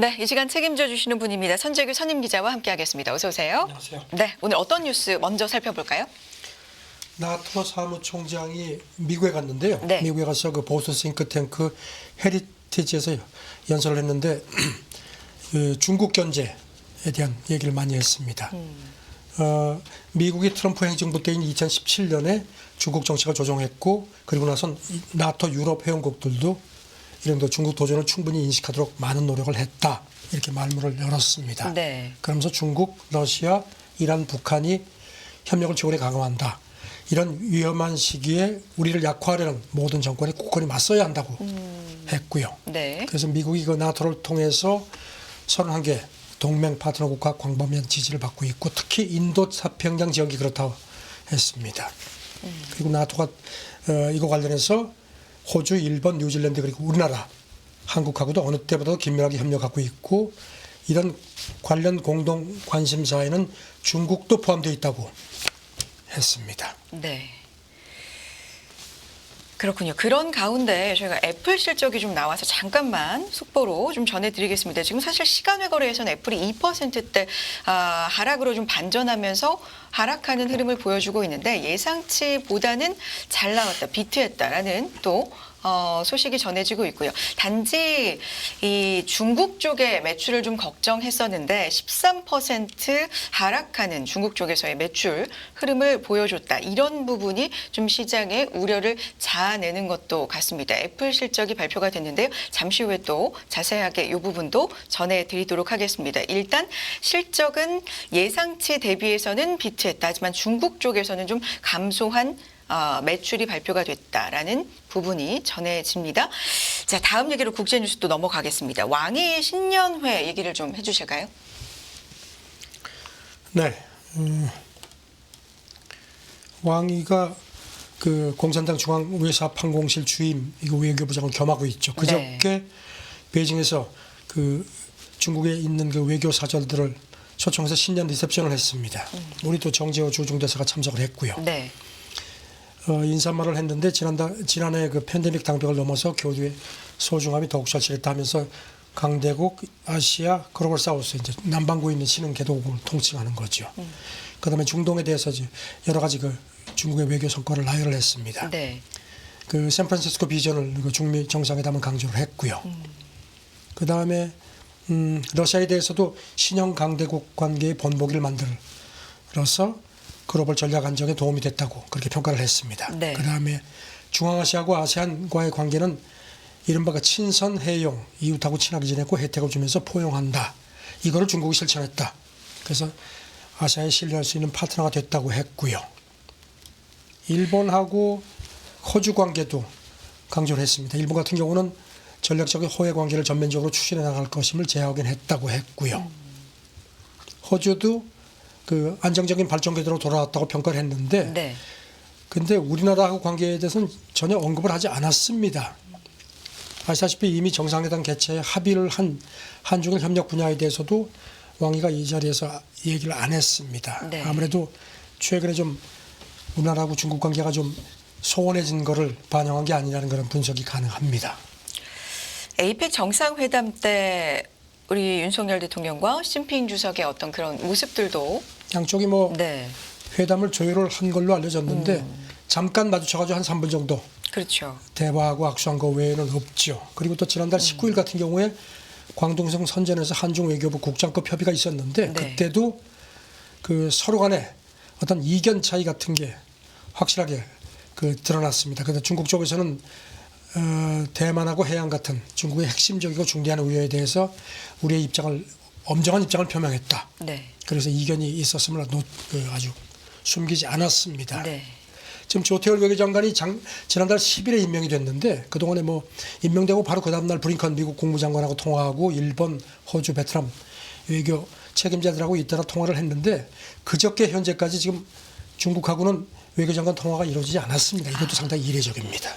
네, 이 시간 책임져 주시는 분입니다. 선재규 선임 기자와 함께하겠습니다. 어서 오세요. 안녕하세요. 네, 오늘 어떤 뉴스 먼저 살펴볼까요? 나토 사무총장이 미국에 갔는데요. 네. 미국에 가서 그 보수 싱크탱크 헤리티지에서 연설을 했는데 그 중국 견제에 대한 얘기를 많이 했습니다. 미국이 트럼프 행정부 때인 2017년에 중국 정치가 조정했고 그리고 나선 나토 유럽 회원국들도 이런 중국 도전을 충분히 인식하도록 많은 노력을 했다. 이렇게 말문을 열었습니다. 네. 그러면서 중국, 러시아, 이란, 북한이 협력을 최고로 강화한다. 이런 위험한 시기에 우리를 약화하려는 모든 정권에 굳건히 맞서야 한다고 했고요. 네. 그래서 미국이 그 나토를 통해서 31개 동맹 파트너 국가 광범위한 지지를 받고 있고 특히 인도太平양 지역이 그렇다고 했습니다. 그리고 나토가 이거 관련해서 호주, 일본, 뉴질랜드 그리고 우리나라, 한국하고도 어느 때보다도 긴밀하게 협력하고 있고 이런 관련 공동 관심사에는 중국도 포함되어 있다고 했습니다. 네. 그렇군요. 그런 가운데 저희가 애플 실적이 좀 나와서 잠깐만 속보로 좀 전해드리겠습니다. 지금 사실 시간외 거래에서는 애플이 2%대 하락으로 좀 반전하면서 하락하는 흐름을 보여주고 있는데 예상치보다는 잘 나왔다, 비트했다라는 또 소식이 전해지고 있고요. 단지 이 중국 쪽의 매출을 좀 걱정했었는데 13% 하락하는 중국 쪽에서의 매출 흐름을 보여줬다. 이런 부분이 좀 시장의 우려를 자아내는 것도 같습니다. 애플 실적이 발표가 됐는데요. 잠시 후에 또 자세하게 이 부분도 전해드리도록 하겠습니다. 일단 실적은 예상치 대비해서는 비트했다. 하지만 중국 쪽에서는 좀 감소한 매출이 발표가 됐다라는 부분이 전해집니다. 자, 다음 얘기로 국제 뉴스 또 넘어가겠습니다. 왕이 신년회 얘기를 좀 해주실까요? 네, 왕이가 그 공산당 중앙외사판공실 주임 이거 외교부장을 겸하고 있죠. 그저께 네. 베이징에서 그 중국에 있는 그 외교 사절들을 초청해서 신년 리셉션을 했습니다. 우리도 정재호 주중대사가 참석을 했고요. 네. 인사말을 했는데 지난해 그 팬데믹 장벽을 넘어서 교류의 소중함이 더욱 절실했다 하면서 강대국, 아시아, 글로벌 사우스 이제 남반구에 있는 신흥 개도국을 통칭하는 거죠. 그다음에 중동에 대해서 여러 가지 그 중국의 외교 성과를 나열을 했습니다. 네. 그 샌프란시스코 비전을 그 중미 정상회담을 강조를 했고요. 그다음에 러시아에 대해서도 신형 강대국 관계의 본보기를 만들어서 글로벌 전략 안정에 도움이 됐다고 그렇게 평가를 했습니다. 네. 그다음에 중앙아시아하고 아세안과의 관계는 이른바 그 친선 해용, 이웃하고 친하게 지내고 혜택을 주면서 포용한다. 이거를 중국이 실천했다. 그래서 아시아에 신뢰할 수 있는 파트너가 됐다고 했고요. 일본하고 호주 관계도 강조를 했습니다. 일본 같은 경우는 전략적인 호혜 관계를 전면적으로 추진해 나갈 것임을 재확인했다고 했고요. 호주도 그 안정적인 발전 궤도로 돌아왔다고 평가를 했는데 네. 근데 우리나라하고 관계에 대해서는 전혀 언급을 하지 않았습니다. 아시다시피 이미 정상회담 개최에 합의를 한 한중일 협력 분야에 대해서도 왕이가 이 자리에서 얘기를 안 했습니다. 네. 아무래도 최근에 좀 우리나라하고 중국 관계가 좀 소원해진 거를 반영한 게 아니라는 그런 분석이 가능합니다. 에이펙 정상회담 때 우리 윤석열 대통령과 시진핑 주석의 어떤 그런 모습들도 양쪽이 뭐 네. 회담을 조율을 한 걸로 알려졌는데 잠깐 마주쳐가지고 한 3분 정도 그렇죠. 대화하고 악수한 거 외에는 없죠. 그리고 또 지난달 19일 같은 경우에 광둥성 선전에서 한중 외교부 국장급 협의가 있었는데 네. 그때도 그 서로 간에 어떤 이견 차이 같은 게 확실하게 그 드러났습니다. 그래서 중국 쪽에서는 대만하고 해양 같은 중국의 핵심적이고 중대한 우려에 대해서 우리의 입장을 엄정한 입장을 표명했다. 네. 그래서 이견이 있었음을 아주 숨기지 않았습니다. 네. 지금 조태열 외교장관이 지난달 10일에 임명이 됐는데 그동안에 뭐 임명되고 바로 그 다음날 브링컨 미국 국무장관하고 통화하고 일본, 호주, 베트남 외교 책임자들하고 잇따라 통화를 했는데 그저께 현재까지 지금 중국하고는 외교장관 통화가 이루어지지 않았습니다. 이것도 상당히 이례적입니다.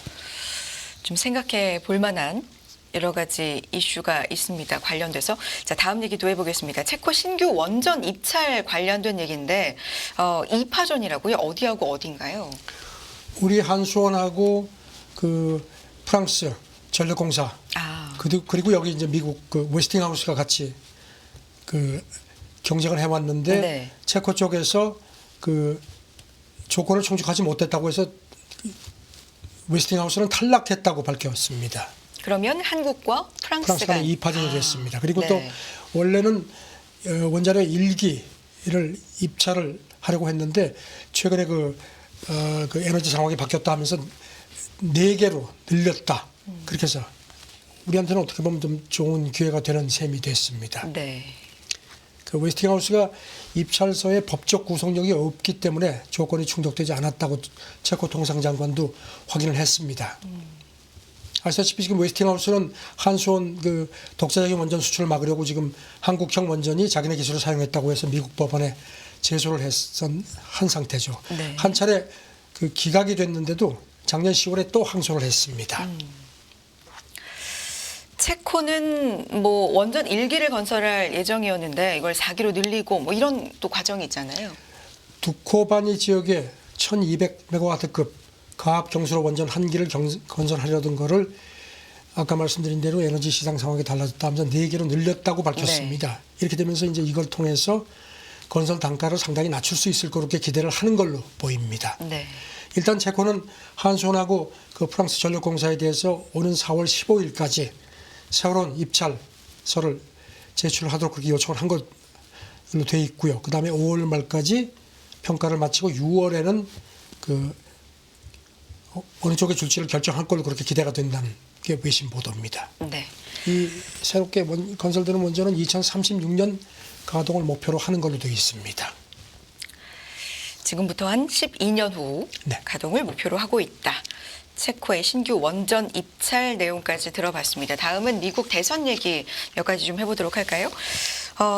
좀 생각해 볼 만한 여러 가지 이슈가 있습니다. 관련돼서 자 다음 얘기도 해보겠습니다. 체코 신규 원전 입찰 관련된 얘기인데 2파전이라고요? 어디하고 어딘가요? 우리 한수원하고 그 프랑스 전력공사 그리고 여기 이제 미국 그 웨스팅하우스가 같이 그 경쟁을 해왔는데 네. 체코 쪽에서 그 조건을 충족하지 못했다고 해서 웨스팅하우스는 탈락했다고 밝혔습니다. 그러면 한국과 프랑스가 프랑스가 2파전이 됐습니다. 그리고 네. 또 원래는 원자력 1기를 입찰을 하려고 했는데 최근에 그 에너지 상황이 바뀌었다 하면서 4개로 늘렸다. 그렇게 해서 우리한테는 어떻게 보면 좀 좋은 기회가 되는 셈이 됐습니다. 네. 그 웨스팅하우스가 입찰서에 법적 구속력이 없기 때문에 조건이 충족되지 않았다고 체코 통상장관도 확인을 했습니다. 아시다시피 지금 웨스팅하우스는 한수원 그 독자적인 원전 수출을 막으려고 지금 한국형 원전이 자기네 기술을 사용했다고 해서 미국 법원에 제소를 한 상태죠. 네. 한 차례 그 기각이 됐는데도 작년 10월에 또 항소를 했습니다. 체코는 뭐 원전 1기를 건설할 예정이었는데 이걸 4기로 늘리고 뭐 이런 또 과정이 있잖아요. 두코바니 지역에 1200메가와트급 과학 경수로 원전 1기를 건설하려던 거를 아까 말씀드린 대로 에너지 시장 상황이 달라졌다 하면서 4개로 늘렸다고 밝혔습니다. 네. 이렇게 되면서 이제 이걸 통해서 건설 단가를 상당히 낮출 수 있을 거로 그렇게 기대를 하는 걸로 보입니다. 네. 일단 체코는 한수원하고 그 프랑스 전력공사에 대해서 오는 4월 15일까지 새로운 입찰서를 제출하도록 그렇게 요청을 한 걸로 돼 있고요. 그다음에 5월 말까지 평가를 마치고 6월에는 그 어느 쪽에 줄지를 결정할 걸로 그렇게 기대가 된다는 게 외신 보도입니다. 네. 이 새롭게 건설되는 원전은 2036년 가동을 목표로 하는 걸로 되어 있습니다. 지금부터 한 12년 후 네. 가동을 목표로 하고 있다. 체코의 신규 원전 입찰 내용까지 들어봤습니다. 다음은 미국 대선 얘기 몇 가지 좀 해보도록 할까요?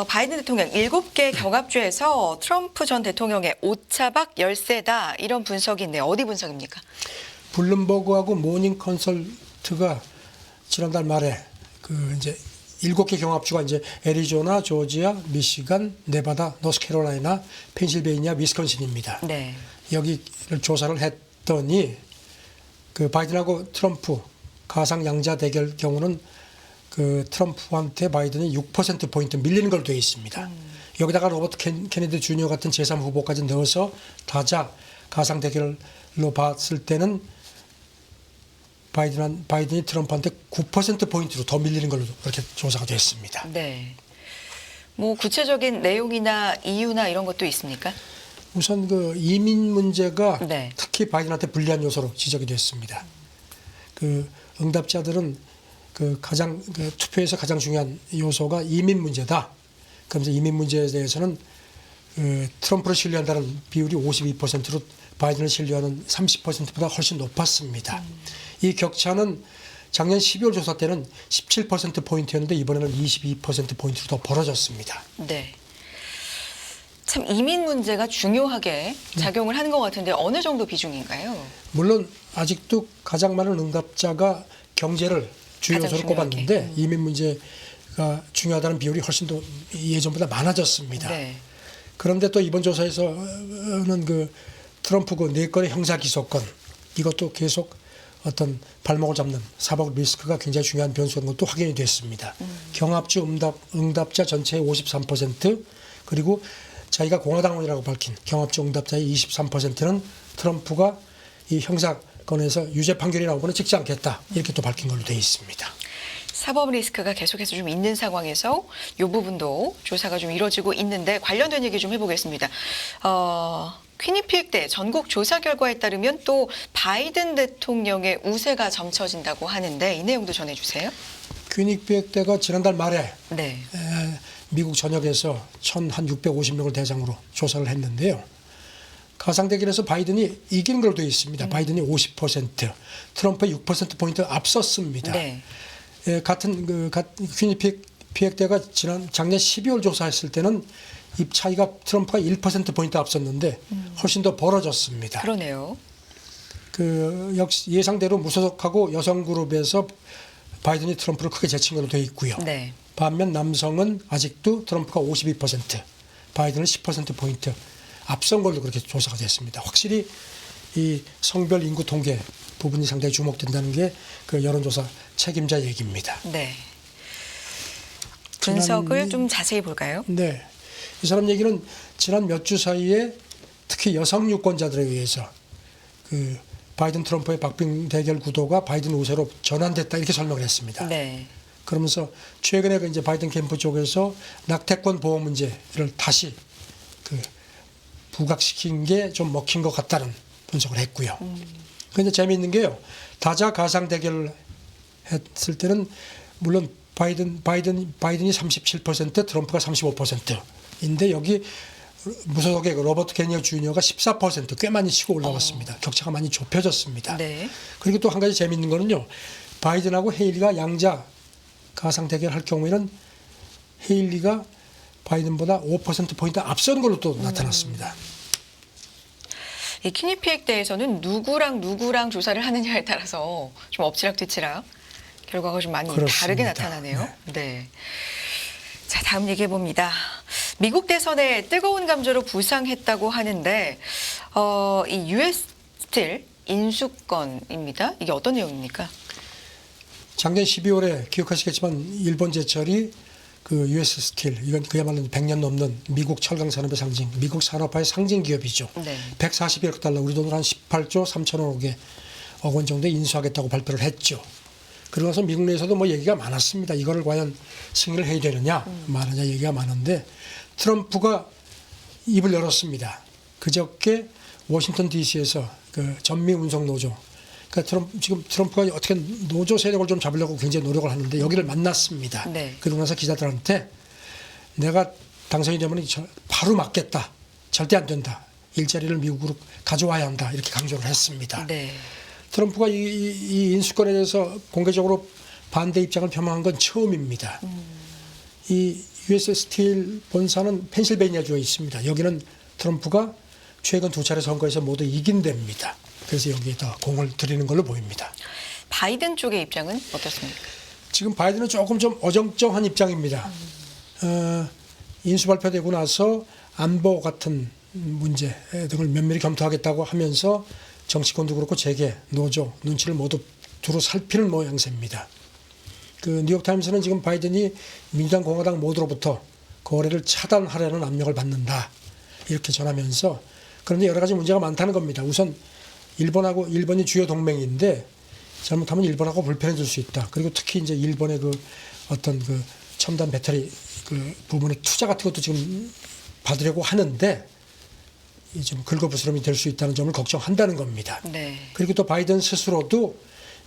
바이든 대통령 7개 경합주에서 트럼프 전 대통령의 오차박 열세다 이런 분석이 있네요. 어디 분석입니까? 블룸버그하고 모닝 컨설트가 지난달 말에 그 이제 7개 경합주가 이제 애리조나, 조지아, 미시간, 네바다, 노스캐롤라이나, 펜실베이니아, 위스콘신입니다. 네. 여기를 조사를 했더니 그 바이든하고 트럼프 가상 양자 대결 경우는 그 트럼프한테 바이든이 6% 포인트 밀리는 걸로 되어 있습니다. 여기다가 로버트 케네디 주니어 같은 제3 후보까지 넣어서 다자 가상 대결로 봤을 때는 바이든이 트럼프한테 9% 포인트로 더 밀리는 걸로 그렇게 조사가 됐습니다. 네. 뭐 구체적인 내용이나 이유나 이런 것도 있습니까? 우선 그 이민 문제가 네. 특히 바이든한테 불리한 요소로 지적이 됐습니다. 그 응답자들은 그 가장 그 투표에서 가장 중요한 요소가 이민 문제다. 그러면서 이민 문제에 대해서는 그 트럼프를 신뢰한다는 비율이 52%로 바이든을 신뢰하는 30%보다 훨씬 높았습니다. 이 격차는 작년 12월 조사 때는 17%포인트였는데 이번에는 22%포인트로 더 벌어졌습니다. 네. 참 이민 문제가 중요하게 작용을 하는 것 같은데 어느 정도 비중인가요? 물론 아직도 가장 많은 응답자가 경제를 주요 가장 요소로 중요하게. 꼽았는데 이민 문제가 중요하다는 비율이 훨씬 더 예전보다 많아졌습니다. 네. 그런데 또 이번 조사에서는 그 트럼프 그 4건의 형사 기소권 이것도 계속 어떤 발목을 잡는 사법 리스크가 굉장히 중요한 변수인 것도 확인이 됐습니다. 경합주 응답자 전체의 53% 그리고 자기가 공화당원이라고 밝힌 경합주 응답자의 23%는 트럼프가 이 형사건에서 유죄 판결이 나오고는 찍지 않겠다 이렇게 또 밝힌 걸로 되어 있습니다. 사법 리스크가 계속해서 좀 있는 상황에서 이 부분도 조사가 좀 이루어지고 있는데 관련된 얘기 좀 해보겠습니다. 퀴니픽 때 전국 조사 결과에 따르면 또 바이든 대통령의 우세가 점쳐진다고 하는데 이 내용도 전해주세요. 퀴닉백 때가 지난달 말에 네. 미국 전역에서 한 650명을 대상으로 조사를 했는데요. 가상 대결에서 바이든이 이긴 걸로 되어 있습니다. 바이든이 50%, 트럼프의 6%포인트 앞섰습니다. 네. 같은 퀴니픽 때가 작년 12월 조사했을 때는 이 차이가 트럼프가 1%포인트 앞섰는데 훨씬 더 벌어졌습니다. 그러네요. 그 역시 예상대로 무소속하고 여성 그룹에서 바이든이 트럼프를 크게 제친 걸로 되어 있고요. 네. 반면 남성은 아직도 트럼프가 52%, 바이든은 10%포인트 앞선 걸로 그렇게 조사가 됐습니다. 확실히 이 성별 인구 통계 부분이 상당히 주목된다는 게 그 여론조사 책임자 얘기입니다. 네. 분석을 지난- 좀 자세히 볼까요? 네. 이 사람 얘기는 지난 몇 주 사이에 특히 여성 유권자들에 의해서 그 바이든 트럼프의 박빙 대결 구도가 바이든 우세로 전환됐다 이렇게 설명을 했습니다. 네. 그러면서 최근에 그 이제 바이든 캠프 쪽에서 낙태권 보호 문제를 다시 그 부각시킨 게 좀 먹힌 것 같다는 분석을 했고요. 근데 재미있는 게요. 다자 가상 대결을 했을 때는 물론 바이든이 37%, 트럼프가 35%인데 여기 무소속의 로버트 케니어 주니어가 14% 꽤 많이 치고 올라왔습니다. 격차가 많이 좁혀졌습니다. 네. 그리고 또 한 가지 재미있는 거는요. 바이든하고 헤일리가 양자 가상 대결할 경우에는 헤일리가 바이든보다 5%포인트 앞선 걸로 또 나타났습니다. 이 키니피엑 대에서는 누구랑 조사를 하느냐에 따라서 좀 엎치락뒤치락 결과가 좀 많이 그렇습니다. 다르게 나타나네요. 네. 자, 다음 얘기해 봅니다. 미국 대선에 뜨거운 감자로 부상했다고 하는데 이 US 스틸 인수권입니다. 이게 어떤 내용입니까? 작년 12월에 기억하시겠지만 일본 제철이 그 US 스틸 이건 그야말로 100년 넘는 미국 철강 산업의 상징, 미국 산업화의 상징 기업이죠. 네. 141억 달러, 우리 돈으로 한 18조 3천억에 원 정도에 인수하겠다고 발표를 했죠. 그러고 나서 미국 내에서도 뭐 얘기가 많았습니다. 이거를 과연 승인을 해야 되느냐, 마느냐 얘기가 많은데 트럼프가 입을 열었습니다. 그저께 워싱턴 DC에서 그 전미 운송 노조, 그러니까 지금 트럼프가 어떻게 노조 세력을 좀 잡으려고 굉장히 노력을 하는데 여기를 만났습니다. 네. 그러고 나서 기자들한테 내가 당선이 되면 바로 막겠다. 절대 안 된다. 일자리를 미국으로 가져와야 한다. 이렇게 강조를 했습니다. 네. 트럼프가 이 인수권에 대해서 공개적으로 반대 입장을 표명한 건 처음입니다. 이 US 스틸 본사는 펜실베니아주에 있습니다. 여기는 트럼프가 최근 2차례 선거에서 모두 이긴 데입니다. 그래서 여기에다 공을 들이는 걸로 보입니다. 바이든 쪽의 입장은 어떻습니까? 지금 바이든은 조금 좀 어정쩡한 입장입니다. 인수 발표되고 나서 안보 같은 문제 등을 면밀히 검토하겠다고 하면서 정치권도 그렇고 재계, 노조, 눈치를 모두 두루 살피는 모양새입니다. 그 뉴욕타임스는 지금 바이든이 민주당, 공화당 모두로부터 거래를 차단하려는 압력을 받는다. 이렇게 전하면서 그런데 여러 가지 문제가 많다는 겁니다. 우선 일본이 주요 동맹인데 잘못하면 일본하고 불편해질 수 있다. 그리고 특히 이제 일본의 그 어떤 그 첨단 배터리 그 부분의 투자 같은 것도 지금 받으려고 하는데 좀 긁어부스럼이 될 수 있다는 점을 걱정한다는 겁니다. 네. 그리고 또 바이든 스스로도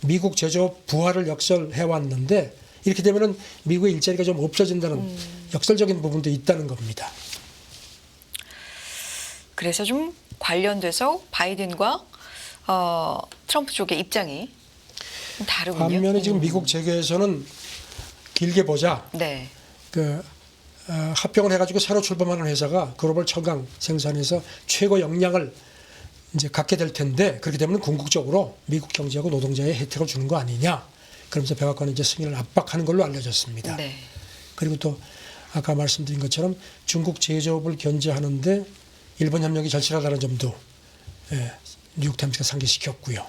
미국 제조업 부활을 역설해 왔는데 이렇게 되면은 미국의 일자리가 좀 없어진다는 역설적인 부분도 있다는 겁니다. 그래서 좀 관련돼서 바이든과 트럼프 쪽의 입장이 좀 다르군요. 반면에 지금 미국 재계에서는 길게 보자. 네. 합병을 해가지고 새로 출범하는 회사가 글로벌 철강 생산에서 최고 역량을 이제 갖게 될 텐데 그렇게 되면 궁극적으로 미국 경제하고 노동자의 혜택을 주는 거 아니냐. 그러면서 백악관은 이제 승인을 압박하는 걸로 알려졌습니다. 네. 그리고 또 아까 말씀드린 것처럼 중국 제조업을 견제하는데 일본 협력이 절실하다는 점도 뉴욕타임스가 상기시켰고요.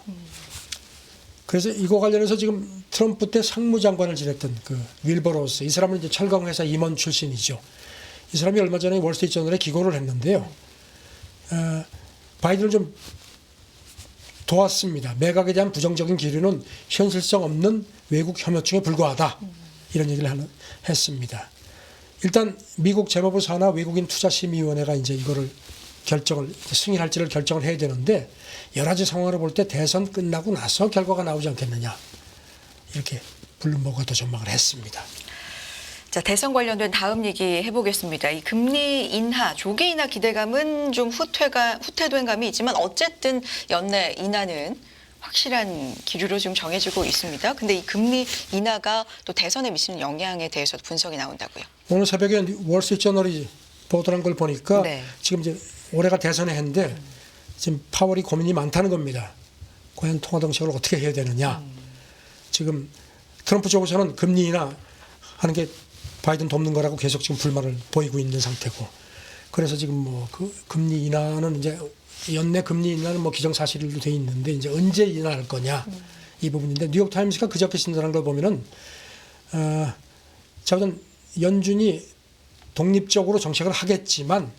그래서 이거 관련해서 지금 트럼프 때 상무장관을 지냈던 그 윌버 로스, 이 사람은 이제 철강회사 임원 출신이죠. 이 사람이 얼마 전에 월스트리트저널에 기고를 했는데요. 바이든을 좀 도왔습니다. 매각에 대한 부정적인 기류는 현실성 없는 외국 협력증에 불과하다. 이런 얘기를 했습니다. 일단 미국 재무부 산하 외국인 투자심의위원회가 이제 이거를 승인할지를 결정을 해야 되는데 여러 가지 상황을 볼 때 대선 끝나고 나서 결과가 나오지 않겠느냐 이렇게 블룸버그가 더 전망을 했습니다. 자, 대선 관련된 다음 얘기 해보겠습니다. 이 금리 인하, 조기 인하 기대감은 좀 후퇴된 감이 있지만 어쨌든 연내 인하는 확실한 기류로 지금 정해지고 있습니다. 근데 이 금리 인하가 또 대선에 미치는 영향에 대해서도 분석이 나온다고요. 오늘 새벽에 월스트리트저널이 보도한 걸 보니까 네. 지금 이제 올해가 대선의 해인데 지금 파월이 고민이 많다는 겁니다. 과연 통화 정책을 어떻게 해야 되느냐. 지금 트럼프 쪽에서는 금리 인하 하는 게 바이든 돕는 거라고 계속 지금 불만을 보이고 있는 상태고 그래서 지금 뭐 그 금리 인하는 이제 연내 금리 인하는 뭐 기정사실로 돼 있는데 이제 언제 인하할 거냐 이 부분인데 뉴욕 타임스가 그저께 신문한 걸 보면은 자우전 연준이 독립적으로 정책을 하겠지만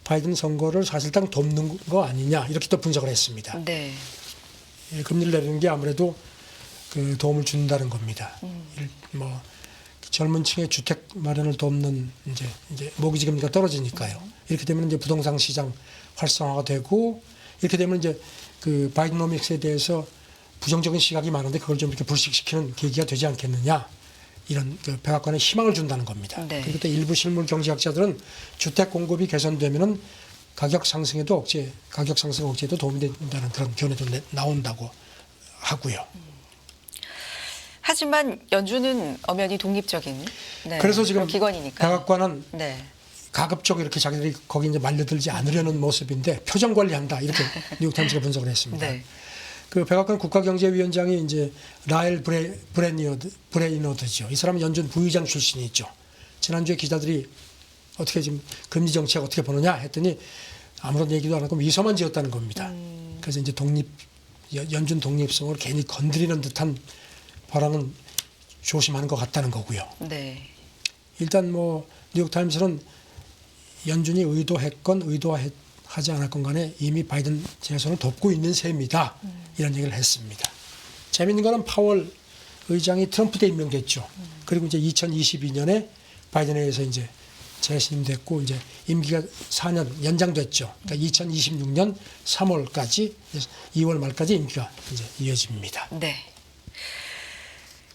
바이든 선거를 사실상 돕는 거 아니냐 이렇게 또 분석을 했습니다. 네. 예, 금리를 내리는 게 아무래도 그 도움을 준다는 겁니다. 뭐 젊은 층의 주택 마련을 돕는 이제 모기지 금리가 떨어지니까요. 이렇게 되면 이제 부동산 시장 활성화가 되고 이렇게 되면 이제 그 바이드노믹스에 대해서 부정적인 시각이 많은데 그걸 좀 이렇게 불식시키는 계기가 되지 않겠느냐 이런 그 백악관에 희망을 준다는 겁니다. 네. 그리고 또 일부 실물 경제학자들은 주택 공급이 개선되면은 가격 상승 억제에도 도움이 된다는 그런 견해도 나온다고 하고요. 하지만 연준은 엄연히 독립적인 네, 그래서 지금 그런 기관이니까. 백악관은 네. 가급적 이렇게 자기들이 거기 이제 말려들지 않으려는 모습인데 표정 관리한다 이렇게 뉴욕타임스가 분석을 했습니다. 네. 그 백악관 국가경제위원장이 이제 라엘 브레이너드죠. 이 사람은 연준 부의장 출신이죠. 지난주에 기자들이 어떻게 지금 금리 정책 어떻게 보느냐 했더니 아무런 얘기도 안 하고 미소만 지었다는 겁니다. 그래서 이제 연준 독립성을 괜히 건드리는 듯한 발언은 조심하는 것 같다는 거고요. 네. 일단 뭐 뉴욕타임스는 연준이 의도했건 의도하지 않았건 간에 이미 바이든 재선을 돕고 있는 셈이다. 이런 얘기를 했습니다. 재미있는 거는 파월 의장이 트럼프 때 임명됐죠. 그리고 이제 2022년에 바이든에 의해서 이제 재신임됐고 이제 임기가 4년 연장됐죠. 그러니까 2026년 3월까지 2월 말까지 임기가 이제 이어집니다. 네.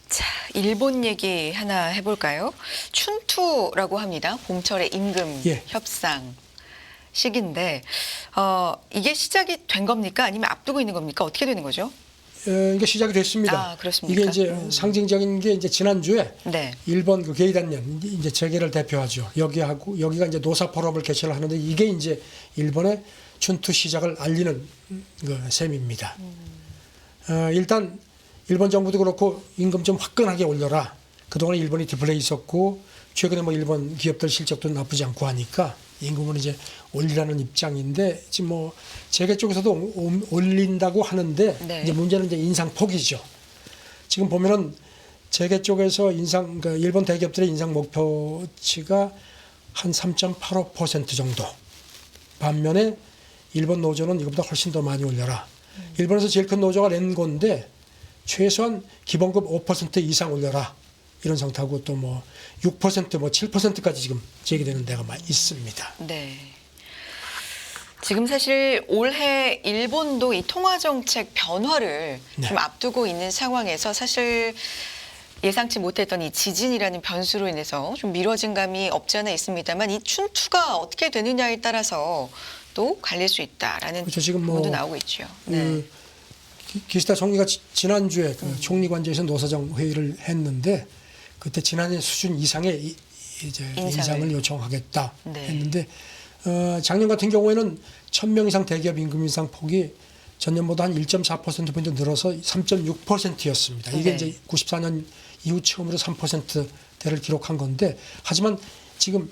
자, 일본 얘기 하나 해볼까요? 춘투라고 합니다. 봄철의 임금 예. 협상 시기인데 이게 시작이 된 겁니까? 아니면 앞두고 있는 겁니까? 어떻게 되는 거죠? 이게 시작이 됐습니다. 아, 그렇습니까? 이게 이제 상징적인 게 이제 지난주에 네. 일본 그 게이단년 이제 재계를 대표하죠. 여기가 이제 노사 포럼을 개최를 하는데 이게 이제 일본의 춘투 시작을 알리는 그 셈입니다. 일단 일본 정부도 그렇고 임금 좀 화끈하게 올려라. 그동안 일본이 디플레이 있었고 최근에 뭐 일본 기업들 실적도 나쁘지 않고 하니까 임금을 이제 올리라는 입장인데 지금 뭐 재계 쪽에서도 올린다고 하는데 네. 이제 문제는 이제 인상 폭이죠. 지금 보면은 재계 쪽에서 그러니까 일본 대기업들의 인상 목표치가 한 3.85% 정도. 반면에 일본 노조는 이것보다 훨씬 더 많이 올려라. 일본에서 제일 큰 노조가 렌고인데 최소한 기본급 5% 이상 올려라. 이런 상태하고 또 뭐 6% 뭐 7%까지 지금 제기되는 데가 많이 있습니다. 네. 지금 사실 올해 일본도 이 통화 정책 변화를 네. 좀 앞두고 있는 상황에서 사실 예상치 못했던 이 지진이라는 변수로 인해서 좀 미뤄진 감이 없지 않아 있습니다만 이 춘투가 어떻게 되느냐에 따라서 또 갈릴 수 있다라는 그렇죠. 지금 뭐 부분도 나오고 있죠. 네. 기시다 총리가 지난주에 그 총리 관저에서 노사정 회의를 했는데 그때 지난해 수준 이상의 이제 인상을 요청하겠다 네. 했는데 작년 같은 경우에는 1,000명 이상 대기업 임금 인상 폭이 전년보다 한 1.4%포인트 늘어서 3.6%였습니다. 이게 네. 이제 94년 이후 처음으로 3%대를 기록한 건데 하지만 지금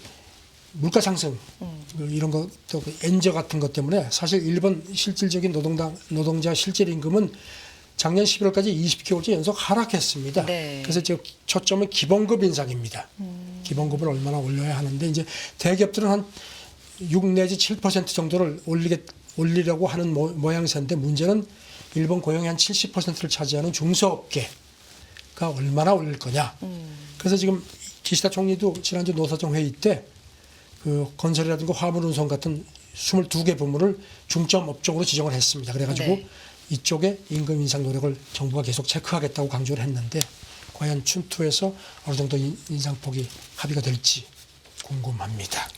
물가 상승 이런 것도 엔저 같은 것 때문에 사실 일본 실질적인 노동자 실질 임금은 작년 11월까지 20개월째 연속 하락했습니다. 네. 그래서 지금 초점은 기본급 인상입니다. 기본급을 얼마나 올려야 하는데 이제 대기업들은 한 6 내지 7% 정도를 올리려고 하는 모양새인데 문제는 일본 고용의 한 70%를 차지하는 중소업계가 얼마나 올릴 거냐. 그래서 지금 기시다 총리도 지난주 노사정 회의 때 그 건설이라든가 화물 운송 같은 22개 부문을 중점 업종으로 지정을 했습니다. 그래가지고 네. 이쪽에 임금 인상 노력을 정부가 계속 체크하겠다고 강조를 했는데 과연 춘투에서 어느 정도 인상폭이 합의가 될지 궁금합니다.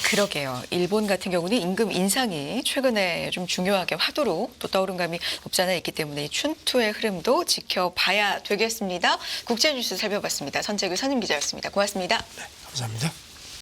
그러게요. 일본 같은 경우는 임금 인상이 최근에 좀 중요하게 화두로 또 떠오른 감이 없지 않아 있기 때문에 이 춘투의 흐름도 지켜봐야 되겠습니다. 국제뉴스 살펴봤습니다. 선재규 선임기자였습니다. 고맙습니다. 네, 감사합니다.